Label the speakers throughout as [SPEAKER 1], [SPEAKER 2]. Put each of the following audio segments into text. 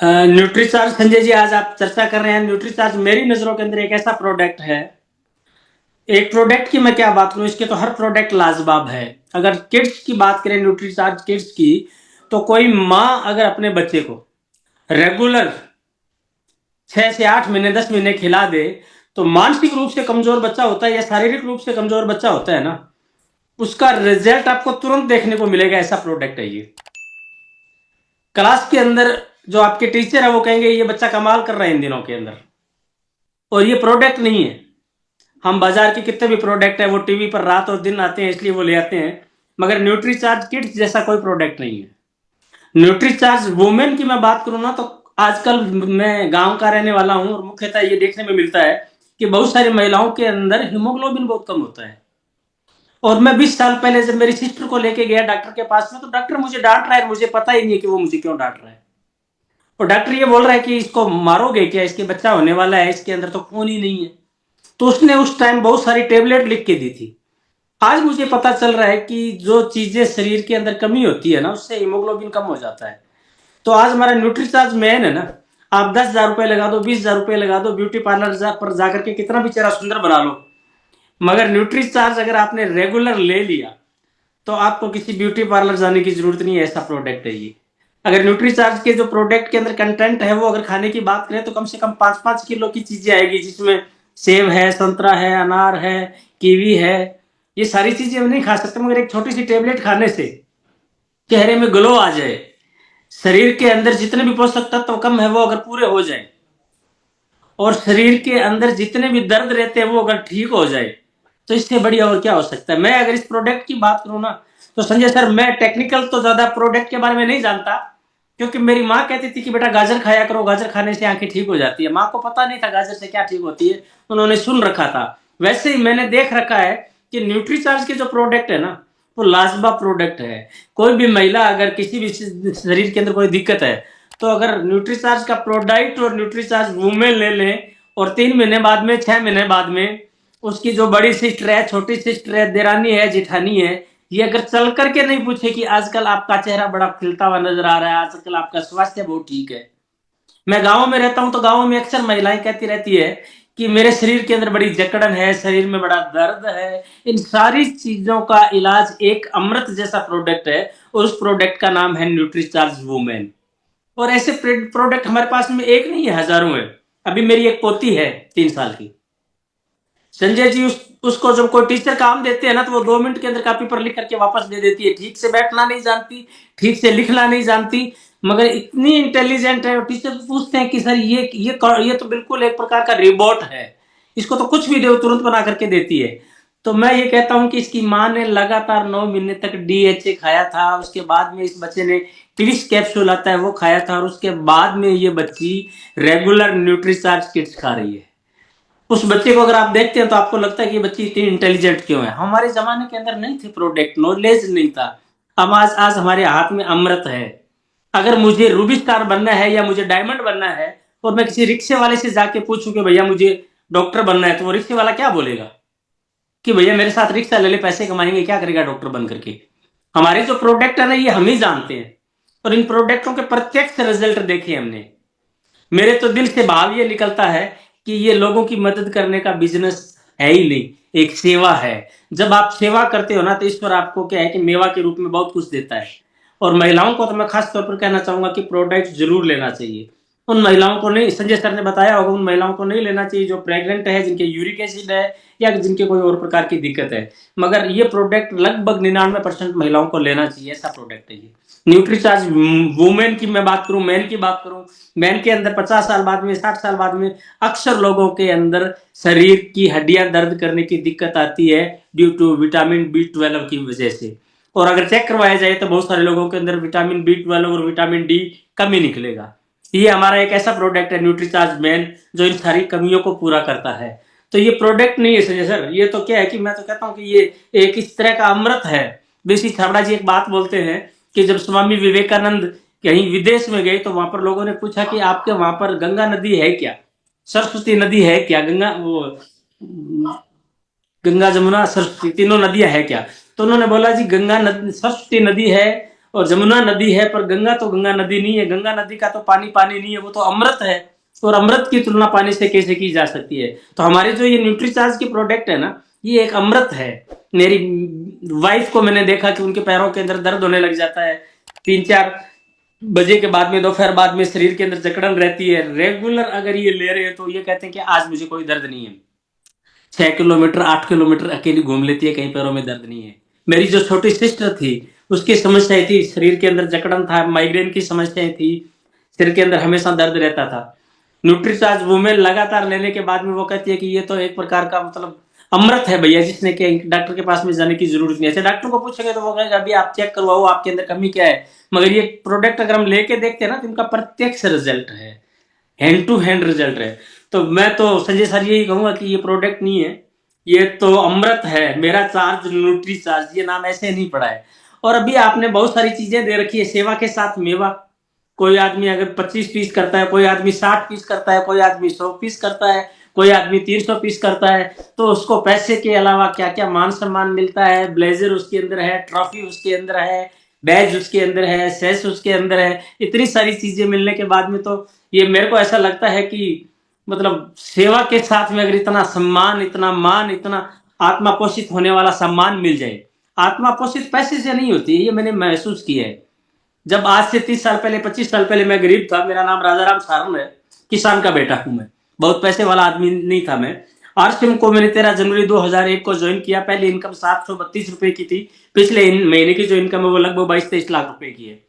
[SPEAKER 1] Nutricharge Sanjay ji, आज आप चर्चा कर रहे हैं। न्यूट्रीचार्ज मेरी नजरों के अंदर एक ऐसा प्रोडक्ट है। एक प्रोडक्ट की मैं क्या बात करूं, इसके तो हर प्रोडक्ट लाजवाब है। अगर किड्स की बात करें, न्यूट्रीचार्ज किड्स की, तो कोई माँ अगर अपने बच्चे को रेगुलर 6 से 8 महीने 10 महीने खिला दे, तो मानसिक रूप से कमजोर बच्चा होता है या शारीरिक रूप से कमजोर बच्चा होता है ना, उसका रिजल्ट आपको तुरंत देखने को मिलेगा। ऐसा प्रोडक्ट है ये। क्लास के अंदर जो आपके टीचर है वो कहेंगे ये बच्चा कमाल कर रहा है इन दिनों के अंदर। और ये प्रोडक्ट नहीं है। हम बाजार के कितने भी प्रोडक्ट है वो टीवी पर रात और दिन आते हैं, इसलिए वो ले आते हैं, मगर न्यूट्रीचार्ज किड्स जैसा कोई प्रोडक्ट नहीं है। न्यूट्रीचार्ज वुमेन की मैं बात करूं ना, तो आजकल मैं गांव का रहने वाला हूं और मुख्यतः ये देखने में मिलता है कि बहुत सारी महिलाओं के अंदर हीमोग्लोबिन बहुत कम होता है। और मैं 20 साल पहले जब मेरी सिस्टर को लेके गया डॉक्टर के पास में, तो डॉक्टर मुझे डांट रहा है, मुझे पता ही नहीं है कि वो मुझे क्यों डांट रहा है। और डॉक्टर ये बोल रहा है कि इसको मारोगे क्या, इसके बच्चा होने वाला है, इसके अंदर तो खून ही नहीं है। तो उसने उस टाइम बहुत सारी टेबलेट लिख के दी थी। आज मुझे पता चल रहा है कि जो चीजें शरीर के अंदर कमी होती है ना, उससे हीमोग्लोबिन कम हो जाता है। तो आज हमारा न्यूट्रीचार्ज मैन है ना, आप 10,000 रुपए लगा दो, 20,000 रुपए लगा दो, ब्यूटी पार्लर पर जाकर के कितना भी चेहरा सुंदर बना लो, मगर न्यूट्रीचार्ज अगर आपने रेगुलर ले लिया तो आपको किसी ब्यूटी पार्लर जाने की जरूरत नहीं है। ऐसा प्रोडक्ट है ये। अगर न्यूट्रीचार्ज के जो प्रोडक्ट के अंदर कंटेंट है वो अगर खाने की बात करें तो कम से कम 5-5 किलो की चीजें आएगी, जिसमें सेब है, संतरा है, अनार है, कीवी है। ये सारी चीजें हम नहीं खा सकते, मगर एक छोटी सी टेबलेट खाने से चेहरे में ग्लो आ जाए, शरीर के अंदर जितने भी पोषक तत्व कम है वो अगर पूरे हो जाए, और शरीर के अंदर जितने भी दर्द रहते हैं वो अगर ठीक हो जाए, तो इससे बढ़िया और क्या हो सकता है। मैं अगर इस प्रोडक्ट की बात करूं ना, तो संजय सर, मैं टेक्निकल तो ज्यादा प्रोडक्ट के बारे में नहीं जानता, क्योंकि मेरी माँ कहती थी कि बेटा गाजर खाया करो, गाजर खाने से आंखें ठीक हो जाती है। माँ को पता नहीं था गाजर से क्या ठीक होती है, उन्होंने सुन रखा था। वैसे ही मैंने देख रखा है कि न्यूट्रीचार्ज के जो प्रोडक्ट है ना, वो लाजवाब प्रोडक्ट है। कोई भी महिला अगर किसी भी शरीर के अंदर कोई दिक्कत है, तो अगर न्यूट्रीचार्ज का प्रोडक्ट और न्यूट्रीचार्ज वुमेन ले लें, और 3 महीने बाद में, 6 महीने बाद में उसकी जो बड़ी सिस्टर है, छोटी सिस्टर है, देरानी है, जिठानी है, ये अगर चल करके नहीं पूछे कि आजकल आपका चेहरा बड़ा खिलता हुआ नजर आ रहा है, आजकल आपका स्वास्थ्य बहुत ठीक है। मैं गांव में रहता हूं तो गांव में अक्सर महिलाएं कहती रहती है कि मेरे शरीर के अंदर बड़ी जकड़न है, शरीर में बड़ा दर्द है। इन सारी चीजों का इलाज एक अमृत जैसा प्रोडक्ट है, और उस प्रोडक्ट का नाम है न्यूट्रीचार्ज वुमेन। और ऐसे प्रोडक्ट हमारे पास में एक नहीं है, हजारों है। अभी मेरी एक पोती है 3 साल की, संजय जी, उसको जब कोई टीचर काम देते हैं ना, तो वो 2 मिनट के अंदर कॉपी पर लिख करके वापस दे देती है। ठीक से बैठना नहीं जानती, ठीक से लिखना नहीं जानती, मगर इतनी इंटेलिजेंट है। टीचर पूछते हैं कि सर ये तो बिल्कुल एक प्रकार का रोबोट है, इसको तो कुछ भी दो तुरंत बना करके देती है। तो मैं ये कहता हूं कि इसकी माँ ने लगातार 9 महीने तक DHA खाया था, उसके बाद में इस बच्चे ने ट्विस कैप्सूल आता है वो खाया था, और उसके बाद में ये बच्ची रेगुलर न्यूट्रीचार्ज किड्स खा रही है। उस बच्चे को अगर आप देखते हैं तो आपको लगता है कि ये बच्ची इतनी इंटेलिजेंट क्यों है। हमारे जमाने के अंदर नहीं थे प्रोडक्ट, नॉलेज नहीं था। अब आज हमारे हाथ में अमृत है। अगर मुझे रूबी स्टार बनना है या मुझे डायमंड बनना है, और मैं किसी रिक्शे वाले से जाके पूछूं कि भैया मुझे डॉक्टर बनना है, तो वो रिक्शे वाला क्या बोलेगा कि भैया मेरे साथ रिक्शा ले ले, पैसे कमाएंगे, क्या करेगा डॉक्टर बन करके। हमारे जो प्रोडक्ट है ना, ये हम ही जानते हैं, और इन प्रोडक्टों के प्रत्यक्ष रिजल्ट देखे हमने। मेरे तो दिल से भाव ये निकलता है कि ये लोगों की मदद करने का बिजनेस है ही नहीं, एक सेवा है। जब आप सेवा करते हो ना, तो ईश्वर आपको क्या है कि मेवा के रूप में बहुत कुछ देता है। और महिलाओं को तो मैं खास तौर पर कहना चाहूंगा कि प्रोडक्ट जरूर लेना चाहिए। उन महिलाओं को नहीं, संजय सर ने बताया होगा, उन महिलाओं को नहीं लेना चाहिए जो प्रेग्नेंट है, जिनके यूरिक एसिड है, या जिनके कोई और प्रकार की दिक्कत है। मगर ये प्रोडक्ट लगभग 99% महिलाओं को लेना चाहिए। ऐसा प्रोडक्ट है ये न्यूट्रीचार्ज वुमेन की। मैं बात करूं, मैन की बात करूं, मैन के अंदर 50 साल बाद में, 60 साल बाद में अक्सर लोगों के अंदर शरीर की हड्डियां दर्द करने की दिक्कत आती है, ड्यू टू विटामिन B12 की वजह से। और अगर चेक करवाया जाए तो बहुत सारे लोगों के अंदर विटामिन B12 और विटामिन D कमी निकलेगा। ये हमारा एक ऐसा प्रोडक्ट है न्यूट्रीचार्ज मैन, जो इन सारी कमियों को पूरा करता है। तो ये प्रोडक्ट नहीं है संजय सर, ये तो क्या है कि मैं तो कहता हूँ कि ये एक इस तरह का अमृत है। बेसी छाबड़ा जी एक बात बोलते हैं कि जब स्वामी विवेकानंद कहीं विदेश में गए, तो वहां पर लोगों ने पूछा कि आपके वहां पर गंगा नदी है क्या, सरस्वती नदी है क्या, गंगा जमुना सरस्वती तीनों नदियां है क्या। तो उन्होंने बोला जी गंगा नदी, सरस्वती नदी है, और जमुना नदी है, पर गंगा तो गंगा नदी नहीं है। गंगा नदी का तो पानी पानी नहीं है, वो तो अमृत है। और अमृत की तुलना पानी से कैसे की जा सकती है? तो हमारे जो ये न्यूट्रीचार्ज की प्रोडक्ट है ना, ये एक अमृत है। मेरी वाइफ को मैंने देखा कि उनके पैरों के अंदर दर्द होने लग जाता है 3-4 बजे के बाद में, दोपहर बाद में शरीर के अंदर जकड़न रहती है। रेगुलर अगर ये ले रहे हैं तो ये कहते हैं कि आज मुझे कोई दर्द नहीं है। 6 किलोमीटर 8 किलोमीटर अकेली घूम लेती है, कहीं पैरों में दर्द नहीं है। मेरी जो छोटी सिस्टर थी, उसकी समस्याएं थी, शरीर के अंदर जकड़न था, माइग्रेन की समस्याएं थी, सिर के अंदर हमेशा दर्द रहता था। न्यूट्रीचार्ज वुमेन लगातार लेने के बाद में वो कहती है कि ये तो एक प्रकार का मतलब अमृत है भैया, जिसने कि डॉक्टर के पास में जाने की जरूरत नहीं है। अच्छा, डॉक्टर को पूछेंगे तो वो कहेगा अभी आप चेक करवाओ आपके अंदर कमी क्या है। मगर ये प्रोडक्ट अगर हम लेके देखते हैं ना, तो इनका प्रत्यक्ष रिजल्ट है, हैंड टू हैंड रिजल्ट है। तो मैं तो संजय सर यही कहूंगा कि ये प्रोडक्ट नहीं है, ये तो अमृत है। मेरा चार्ज न्यूट्री चार्ज, ये नाम ऐसे नहीं पड़ा है। और अभी आपने बहुत सारी चीजें दे रखी है, सेवा के साथ मेवा। कोई आदमी अगर 25 पीस करता है, कोई आदमी 60 पीस करता है, कोई आदमी 100 पीस करता है, कोई आदमी 300 पीस करता है, तो उसको पैसे के अलावा क्या क्या मान सम्मान मिलता है। ब्लेजर उसके अंदर है, ट्रॉफी उसके अंदर है, बैज उसके अंदर है, सेस उसके अंदर है। इतनी सारी चीजें मिलने के बाद में तो ये मेरे को ऐसा लगता है कि मतलब सेवा के साथ में अगर इतना सम्मान, इतना मान, इतना आत्मा पोषित होने वाला सम्मान मिल जाए। आत्मा पोषित पैसे से नहीं होती है, ये मैंने महसूस किया है। जब आज से 30 साल पहले, 25 साल पहले मैं गरीब था, मेरा नाम राजाराम सारण है, किसान का बेटा हूं मैं, बहुत पैसे वाला आदमी नहीं था मैं। आरसीएम को मैंने 13 जनवरी 2001 को ज्वाइन किया। पहली इनकम 732 रुपए की थी, पिछले महीने की जो इनकम है वो लगभग 22-23 लाख रुपए की है।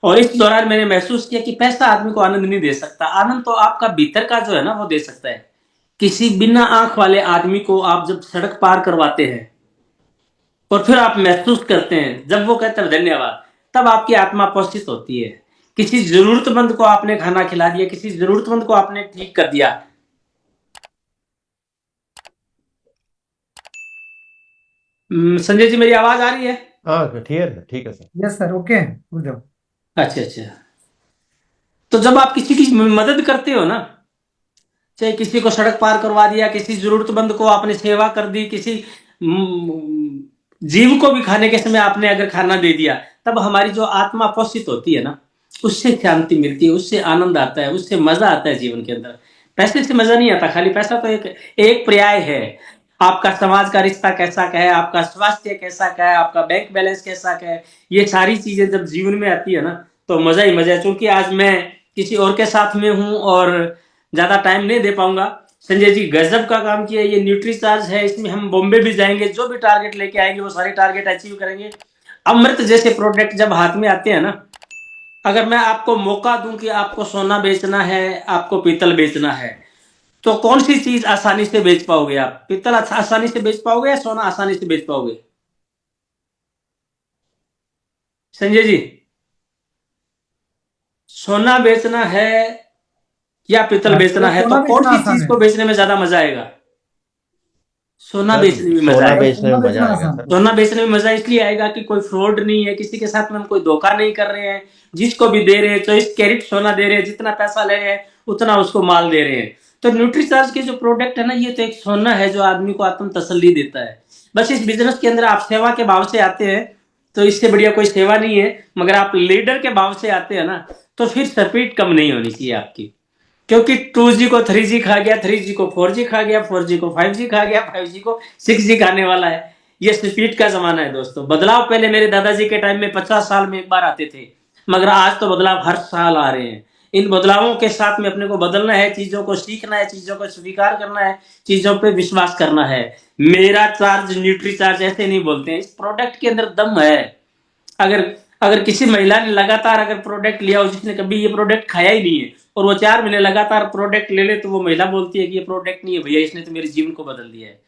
[SPEAKER 1] और इस दौरान मैंने महसूस किया कि पैसा आदमी को आनंद नहीं दे सकता, आनंद तो आपका भीतर का जो है ना वो दे सकता है। किसी बिना आंख वाले आदमी को आप जब सड़क पार करवाते हैं और फिर आप महसूस करते हैं, जब वो कहते हैं धन्यवाद, तब आपकी आत्मा पोषित होती है। किसी जरूरतमंद को आपने खाना खिला दिया, किसी जरूरतमंद को आपने ठीक कर दिया। संजय जी, मेरी आवाज आ रही है?
[SPEAKER 2] हाँ ठीक है सर।
[SPEAKER 3] यस सर, ओके, हो जाओ।
[SPEAKER 1] अच्छा अच्छा। तो जब आप किसी की मदद करते हो ना, चाहे किसी को सड़क पार करवा दिया, किसी जरूरतमंद को आपने सेवा कर दी, किसी जीव को भी खाने के समय आपने अगर खाना दे दिया, तब हमारी जो आत्मा पोषित होती है ना, उससे शांति मिलती है, उससे आनंद आता है, उससे मजा आता है जीवन के अंदर। पैसे से मजा नहीं आता, खाली पैसा तो एक पर्याय है। आपका समाज का रिश्ता कैसा का है, आपका स्वास्थ्य कैसा का है, आपका बैंक बैलेंस कैसा का है, ये सारी चीजें जब जीवन में आती है ना, तो मजा ही मजा है। क्योंकि आज मैं किसी और के साथ में हूं और ज्यादा टाइम नहीं दे पाऊंगा। संजय जी गजब का काम किया। ये न्यूट्री चार्ज है, इसमें हम बॉम्बे भी जाएंगे, जो भी टारगेट लेके आएंगे वो सारे टारगेट अचीव करेंगे। अमृत जैसे प्रोडक्ट जब हाथ में आते हैं ना, अगर मैं आपको मौका दूं कि आपको सोना बेचना है, आपको पीतल बेचना है, तो कौन सी चीज आसानी से बेच पाओगे आप? पीतल आसानी से बेच पाओगे या सोना आसानी से बेच पाओगे? संजय जी, सोना बेचना है या पीतल बेचना है, तो
[SPEAKER 3] सोना
[SPEAKER 1] कौन
[SPEAKER 3] बेचना
[SPEAKER 1] सी
[SPEAKER 3] आसान
[SPEAKER 1] चीज
[SPEAKER 3] है।
[SPEAKER 1] को बेचने में ज्यादा मजा आएगा? सोना
[SPEAKER 2] सर
[SPEAKER 1] बेचने में मजा
[SPEAKER 2] सोना
[SPEAKER 1] आएगा।
[SPEAKER 2] बेचने में
[SPEAKER 3] सोना
[SPEAKER 2] मजा
[SPEAKER 3] बेचना
[SPEAKER 2] आएगा
[SPEAKER 3] आसान
[SPEAKER 2] सर।
[SPEAKER 1] सोना बेचने में मजा इसलिए आएगा कि कोई फ्रॉड नहीं है, किसी के साथ में हम कोई धोखा नहीं कर रहे हैं। जिसको भी दे रहे हैं 24 कैरेट सोना दे रहे हैं, जितना पैसा ले रहे हैं उतना उसको माल दे रहे हैं। तो न्यूट्रीचार्ज के जो प्रोडक्ट है ना, ये तो एक सोना है जो आदमी को आत्म तसल्ली देता है। बस इस बिजनेस के अंदर आप सेवा के भाव से आते हैं तो इससे बढ़िया कोई सेवा नहीं है। मगर आप लीडर के भाव से आते हैं ना, तो फिर स्पीड कम नहीं होनी चाहिए आपकी। क्योंकि 2G को 3G खा गया, 3G को 4G खा गया, 4G को 5G खा गया, 5G को 6G खाने वाला है। ये स्पीड का जमाना है दोस्तों। बदलाव पहले मेरे दादाजी के टाइम में 50 साल में एक बार आते थे, मगर आज तो बदलाव हर साल आ रहे हैं। इन बदलावों के साथ में अपने को बदलना है, चीजों को सीखना है, चीजों को स्वीकार करना है, चीजों पे विश्वास करना है। मेरा चार्ज न्यूट्री चार्ज ऐसे नहीं बोलते हैं, इस प्रोडक्ट के अंदर दम है। अगर अगर किसी महिला ने लगातार अगर प्रोडक्ट लिया हो, जिसने कभी ये प्रोडक्ट खाया ही नहीं है, और वो 4 महीने लगातार प्रोडक्ट ले ले, तो वो महिला बोलती है कि ये प्रोडक्ट नहीं है भैया, इसने तो मेरे जीवन को बदल दिया है।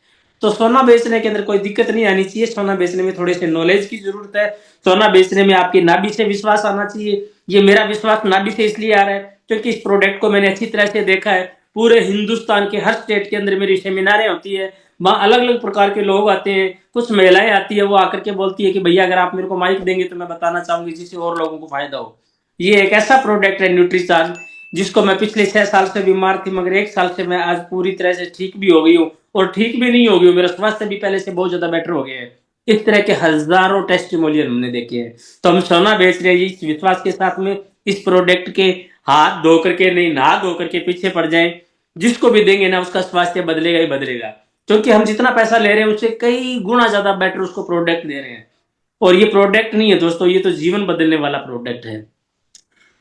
[SPEAKER 1] तो सोना बेचने के अंदर कोई दिक्कत नहीं आनी चाहिए। सोना बेचने में थोड़े से नॉलेज की जरूरत है। सोना बेचने में आपकी नाभि से विश्वास आना चाहिए। ये मेरा विश्वास नाभि से इसलिए आ रहा है क्योंकि इस प्रोडक्ट को मैंने अच्छी तरह से देखा है। पूरे हिंदुस्तान के हर स्टेट के अंदर मेरी सेमिनारें होती है, वहाँ अलग अलग प्रकार के लोग आते हैं। कुछ महिलाएं आती है, वो आकर के बोलती है कि भैया अगर आप मेरे को माइक देंगे तो मैं बताना चाहूंगी, जिससे और लोगों को फायदा हो। ये एक ऐसा प्रोडक्ट है न्यूट्री चार्ज, जिसको मैं पिछले 6 साल से बीमार थी, मगर 1 साल से मैं आज पूरी तरह से ठीक भी हो गई हूँ। और ठीक भी नहीं हो गई हूँ, मेरा स्वास्थ्य भी पहले से बहुत ज्यादा बेटर हो गया है। इस तरह के हजारों टेस्टिमोनियल हमने देखे हैं। तो हम सोना बेच रहे हैं इस विश्वास के साथ में इस प्रोडक्ट के हाथ धो करके नहीं, नहा धो करके पीछे पड़ जाए, जिसको भी देंगे ना उसका स्वास्थ्य बदलेगा ही बदलेगा, क्योंकि हम जितना पैसा ले रहे हैं उससे कई गुना ज्यादा बेटर उसको प्रोडक्ट दे रहे हैं। और ये प्रोडक्ट नहीं है दोस्तों, ये तो जीवन बदलने वाला प्रोडक्ट है।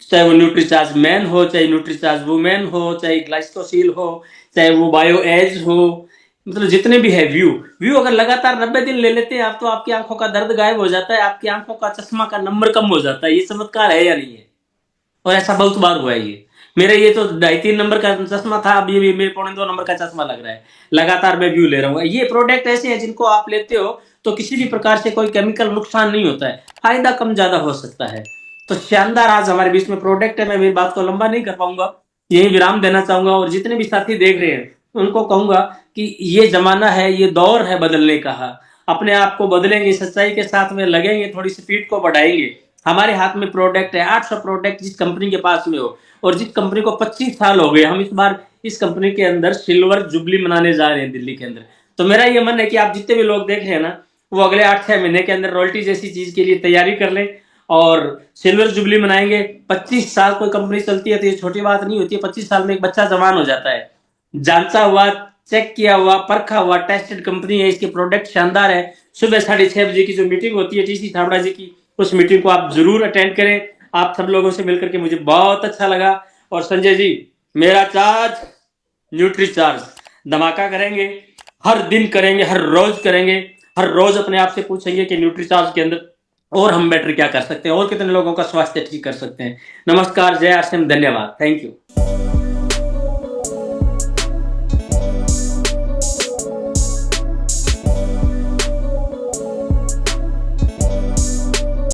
[SPEAKER 1] चाहे वो न्यूट्रीचार्ज मैन हो, चाहे न्यूट्रीचार्ज वुमेन हो, चाहे ग्लाइकोसील हो, चाहे वो बायो एज हो, मतलब जितने भी है व्यू व्यू अगर लगातार 90 दिन ले लेते हैं आप, तो आपकी आंखों का दर्द गायब हो जाता है, आपकी आंखों का चश्मा का नंबर कम हो जाता है। ये चमत्कार है या नहीं है? और ऐसा बहुत बार हुआ है। ये मेरा ये तो 2.5-3 नंबर का चश्मा था, अब ये मेरे 2.25 नंबर का चश्मा लग रहा है। लगातार मैं व्यू ले रहा हूँ। ये प्रोडक्ट ऐसे हैं जिनको आप लेते हो तो किसी भी प्रकार से कोई केमिकल नुकसान नहीं होता है, फायदा कम ज्यादा हो सकता है। तो शानदार आज हमारे बीच में प्रोडक्ट है। मैं मेरी बात को लंबा नहीं कर पाऊंगा, यही विराम देना चाहूंगा। और जितने भी साथी देख रहे हैं उनको कहूंगा कि ये जमाना है, ये दौर है बदलने का। अपने आप को बदलेंगे, सच्चाई के साथ में लगेंगे, थोड़ी स्पीड को बढ़ाएंगे। हमारे हाथ में प्रोडक्ट है, 800 प्रोडक्ट जिस कंपनी के पास में हो, और जिस कंपनी को 25 साल हो गए, हम इस बार इस कंपनी के अंदर सिल्वर जुबली मनाने जा रहे हैं दिल्ली के अंदर। तो मेरा ये मन है कि आप जितने भी लोग देख रहे हैं ना, वो अगले 8-6 महीने के अंदर रॉयल्टी जैसी चीज के लिए तैयारी कर लें और सिल्वर जुबली मनाएंगे। 25 साल कोई कंपनी चलती है तो ये छोटी बात नहीं होती है। 25 साल में एक बच्चा जवान हो जाता है। जांचा हुआ, चेक किया हुआ, परखा हुआ, टेस्टेड कंपनी है, इसके प्रोडक्ट शानदार है। सुबह 6:30 बजे की जो मीटिंग होती है टीसी थावड़ा जी की, उस मीटिंग को आप जरूर अटेंड करें। आप सब लोगों से मिलकर के मुझे बहुत अच्छा लगा। और संजय जी, मेरा चार्ज न्यूट्री चार्ज धमाका करेंगे, हर दिन करेंगे, हर रोज करेंगे। हर रोज अपने आप से पूछेंगे कि न्यूट्री चार्ज के अंदर और हम बेटर क्या कर सकते हैं, और कितने लोगों का स्वास्थ्य ठीक कर सकते हैं। नमस्कार, जय आर, धन्यवाद, थैंक यू।